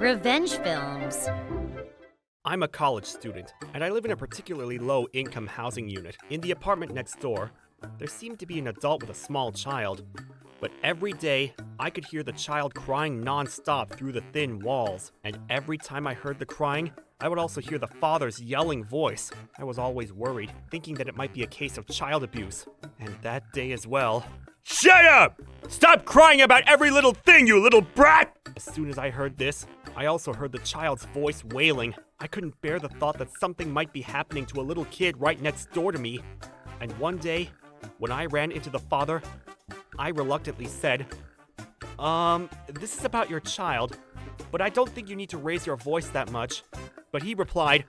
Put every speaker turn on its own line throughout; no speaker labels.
Revenge films.
I'm a college student, and I live in a particularly low-income housing unit. In the apartment next door, there seemed to be an adult with a small child, but every day, I could hear the child crying non-stop through the thin walls. And every time I heard the crying, I would also hear the father's yelling voice. I was always worried, thinking that it might be a case of child abuse. And that day as well. Shut up! Stop crying about every little thing, you little brat! As soon as I heard this, I also heard the child's voice wailing. I couldn't bear the thought that something might be happening to a little kid right next door to me. And one day, when I ran into the father, I reluctantly said, this is about your child, but I don't think you need to raise your voice that much. But he replied,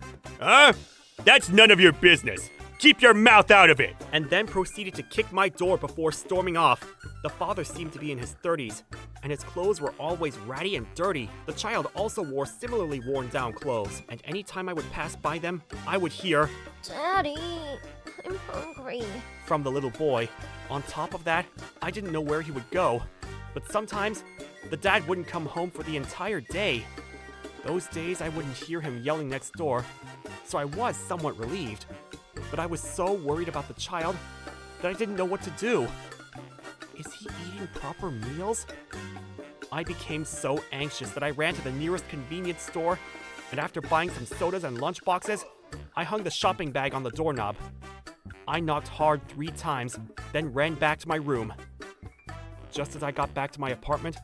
that's none of your business. Keep your mouth out of it! And then proceeded to kick my door before storming off. The father seemed to be in his 30s, and his clothes were always ratty and dirty. The child also wore similarly worn down clothes, and anytime I would pass by them, I would hear,
Daddy, I'm hungry.
From the little boy. On top of that, I didn't know where he would go, but sometimes the dad wouldn't come home for the entire day. Those days I wouldn't hear him yelling next door, so I was somewhat relieved. But I was so worried about the child that I didn't know what to do. Is he eating proper meals? I became so anxious that I ran to the nearest convenience store, and after buying some sodas and lunchboxes, I hung the shopping bag on the doorknob. I knocked hard 3 times, then ran back to my room. Just as I got back to my apartment,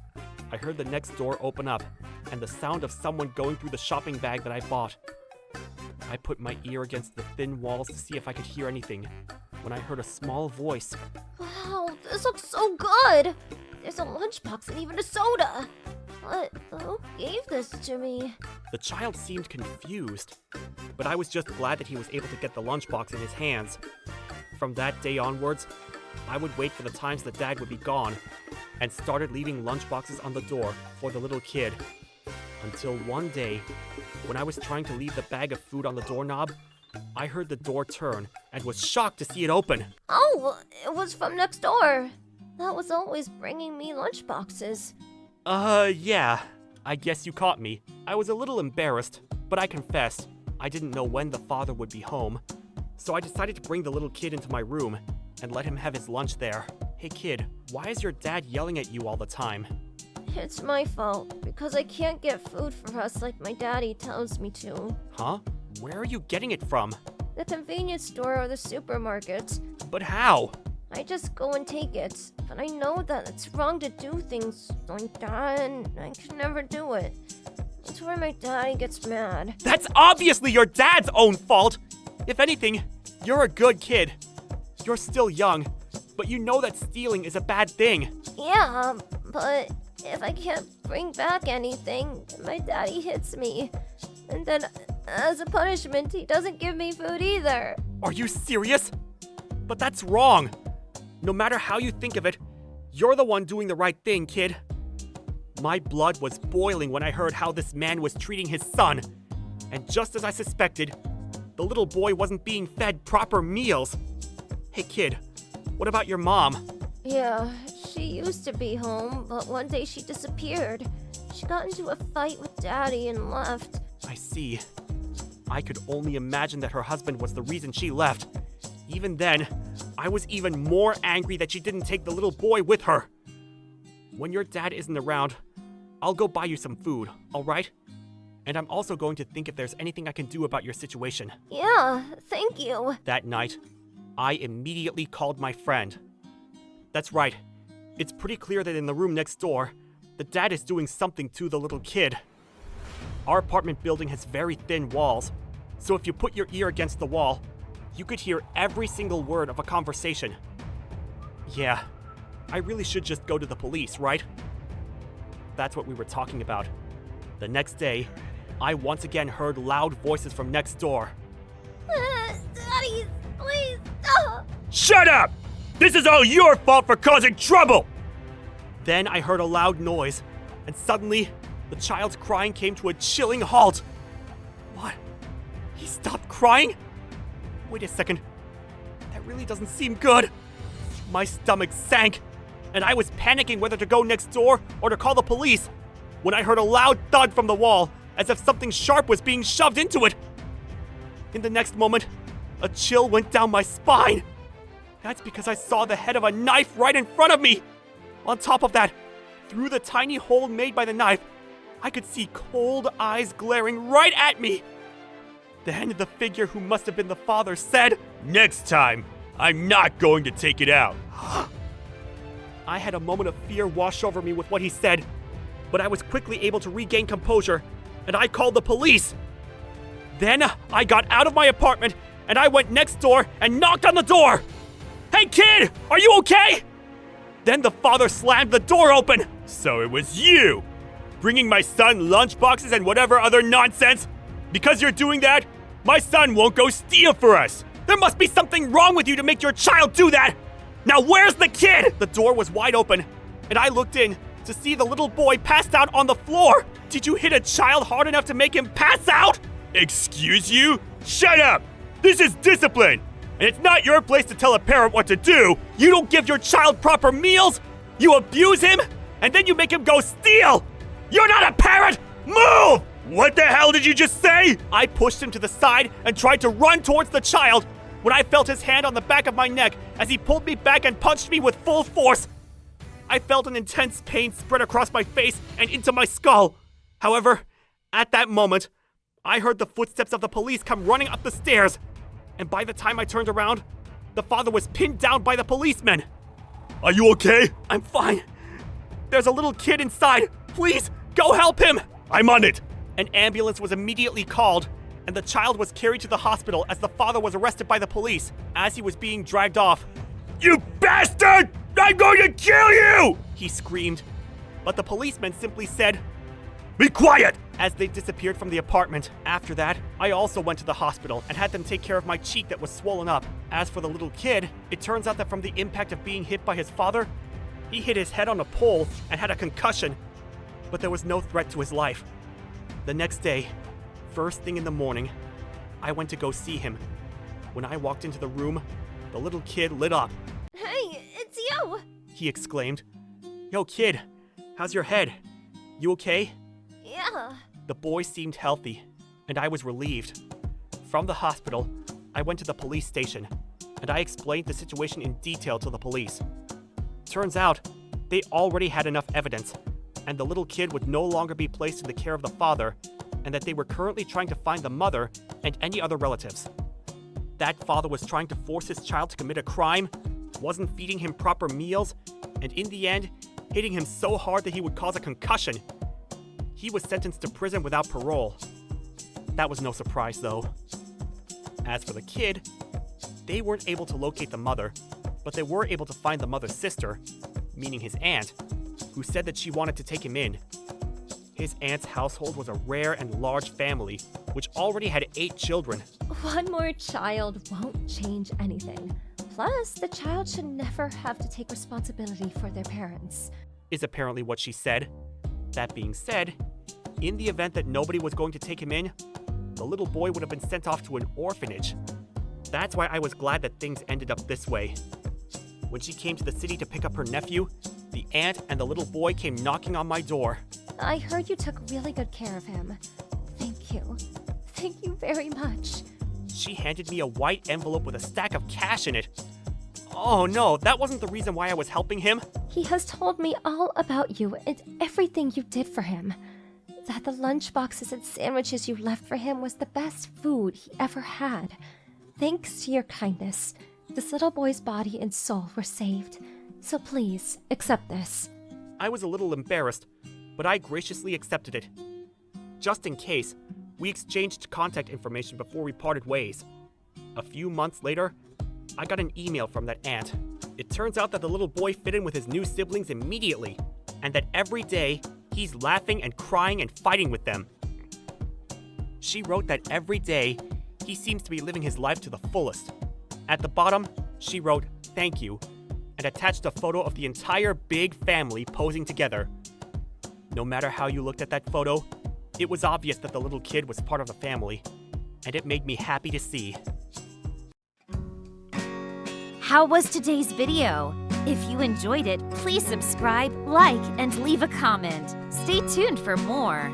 I heard the next door open up, and the sound of someone going through the shopping bag that I bought. I put my ear against the thin walls to see if I could hear anything, when I heard a small voice.
Wow, this looks so good! There's a lunchbox and even a soda! What? Who gave this to me?
The child seemed confused, but I was just glad that he was able to get the lunchbox in his hands. From that day onwards, I would wait for the times that Dad would be gone, and started leaving lunchboxes on the door for the little kid. Until one day, when I was trying to leave the bag of food on the doorknob, I heard the door turn and was shocked to see it open.
Oh, it was from next door. That was always bringing me lunchboxes.
Yeah. I guess you caught me. I was a little embarrassed, but I confess, I didn't know when the father would be home. So I decided to bring the little kid into my room and let him have his lunch there. Hey kid, why is your dad yelling at you all the time?
It's my fault, because I can't get food for us like my daddy tells me to.
Huh? Where are you getting it from?
The convenience store or the supermarket.
But how?
I just go and take it, but I know that it's wrong to do things like that, and I can never do it. That's where my daddy gets mad.
That's obviously your dad's own fault! If anything, you're a good kid. You're still young, but you know that stealing is a bad thing.
Yeah, but if I can't bring back anything, my daddy hits me. And then, as a punishment, he doesn't give me food either.
Are you serious? But that's wrong. No matter how you think of it, you're the one doing the right thing, kid. My blood was boiling when I heard how this man was treating his son. And just as I suspected, the little boy wasn't being fed proper meals. Hey kid, what about your mom?
Yeah, she used to be home, but one day she disappeared. She got into a fight with Daddy and left.
I see. I could only imagine that her husband was the reason she left. Even then, I was even more angry that she didn't take the little boy with her. When your dad isn't around, I'll go buy you some food, alright? And I'm also going to think if there's anything I can do about your situation.
Yeah, thank you.
That night, I immediately called my friend. That's right. It's pretty clear that in the room next door, the dad is doing something to the little kid. Our apartment building has very thin walls, so if you put your ear against the wall, you could hear every single word of a conversation. Yeah, I really should just go to the police, right? That's what we were talking about. The next day, I once again heard loud voices from next door.
Daddy, please stop.
Shut up! This is all your fault for causing trouble! Then I heard a loud noise, and suddenly, the child's crying came to a chilling halt. What? He stopped crying? Wait a second. That really doesn't seem good. My stomach sank, and I was panicking whether to go next door or to call the police. when I heard a loud thud from the wall, as if something sharp was being shoved into it. In the next moment, a chill went down my spine. That's because I saw the head of a knife right in front of me. On top of that, through the tiny hole made by the knife, I could see cold eyes glaring right at me. Then the figure who must have been the father said, "Next time, I'm not going to take it out." I had a moment of fear wash over me with what he said, but I was quickly able to regain composure, and I called the police. Then I got out of my apartment, and I went next door and knocked on the door. "Hey kid, are you okay?" Then the father slammed the door open. "So it was you, bringing my son lunchboxes and whatever other nonsense? Because you're doing that, my son won't go steal for us. There must be something wrong with you to make your child do that. Now where's the kid?" The door was wide open, and I looked in to see the little boy passed out on the floor. "Did you hit a child hard enough to make him pass out?" "Excuse you? Shut up! This is discipline, and it's not your place to tell a parent what to do. You don't give your child proper meals, you abuse him, and then you make him go steal! You're not a parent! Move!" "What the hell did you just say?" I pushed him to the side and tried to run towards the child when I felt his hand on the back of my neck as he pulled me back and punched me with full force. I felt an intense pain spread across my face and into my skull. However, at that moment, I heard the footsteps of the police come running up the stairs, and by the time I turned around, the father was pinned down by the policemen. "Are you okay?" "I'm fine. There's a little kid inside. Please, go help him!" "I'm on it." An ambulance was immediately called, and the child was carried to the hospital as the father was arrested by the police. As he was being dragged off, "You bastard! I'm going to kill you!" he screamed. But the policeman simply said, "Be quiet!" as they disappeared from the apartment. After that, I also went to the hospital and had them take care of my cheek that was swollen up. As for the little kid, it turns out that from the impact of being hit by his father, he hit his head on a pole and had a concussion, but there was no threat to his life. The next day, first thing in the morning, I went to go see him. When I walked into the room, the little kid lit up.
Hey, it's you!
He exclaimed, "Yo kid, how's your head? You okay?"
Yeah.
The boy seemed healthy, and I was relieved. From the hospital, I went to the police station, and I explained the situation in detail to the police. Turns out, they already had enough evidence, and the little kid would no longer be placed in the care of the father, and that they were currently trying to find the mother and any other relatives. That father was trying to force his child to commit a crime, wasn't feeding him proper meals, and in the end, hitting him so hard that he would cause a concussion. He was sentenced to prison without parole. That was no surprise, though. As for the kid, they weren't able to locate the mother, but they were able to find the mother's sister, meaning his aunt, who said that she wanted to take him in. His aunt's household was a rare and large family, which already had 8 children.
One more child won't change anything. Plus, the child should never have to take responsibility for their parents,
Is apparently what she said. That being said, in the event that nobody was going to take him in, the little boy would have been sent off to an orphanage. That's why I was glad that things ended up this way. When she came to the city to pick up her nephew, the aunt and the little boy came knocking on my door.
I heard you took really good care of him. Thank you. Thank you very much.
She handed me a white envelope with a stack of cash in it. Oh no, that wasn't the reason why I was helping him.
He has told me all about you and everything you did for him. That the lunchboxes and sandwiches you left for him was the best food he ever had. Thanks to your kindness, this little boy's body and soul were saved. So please, accept this.
I was a little embarrassed, but I graciously accepted it. Just in case, we exchanged contact information before we parted ways. A few months later, I got an email from that aunt. It turns out that the little boy fit in with his new siblings immediately, and that every day, he's laughing and crying and fighting with them. She wrote that every day, he seems to be living his life to the fullest. At the bottom, she wrote, "Thank you," and attached a photo of the entire big family posing together. No matter how you looked at that photo, it was obvious that the little kid was part of the family, and it made me happy to see.
How was today's video? If you enjoyed it, please subscribe, like, and leave a comment. Stay tuned for more.